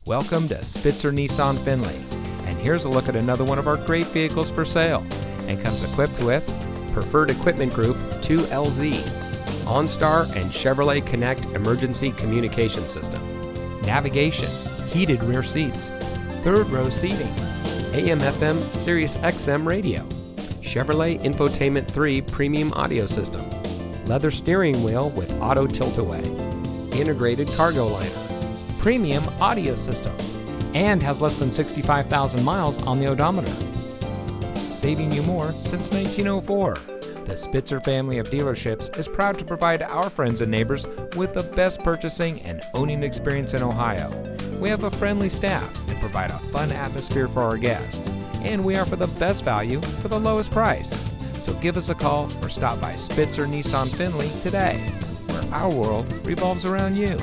Welcome to Spitzer Nissan Findlay, and here's a look at another one of our great vehicles for sale, and comes equipped with Preferred Equipment Group 2LZ, OnStar and Chevrolet Connect Emergency Communication System, navigation, heated rear seats, third row seating, AM/FM Sirius XM radio, Chevrolet Infotainment 3 Premium Audio System, leather steering wheel with auto tilt-away, integrated cargo liner, premium audio system, and has less than 65,000 miles on the odometer. Saving you more since 1904. The Spitzer family of dealerships is proud to provide our friends and neighbors with the best purchasing and owning experience in Ohio. We have a friendly staff and provide a fun atmosphere for our guests. And we offer the best value for the lowest price. So give us a call or stop by Spitzer Nissan Findlay today, where our world revolves around you.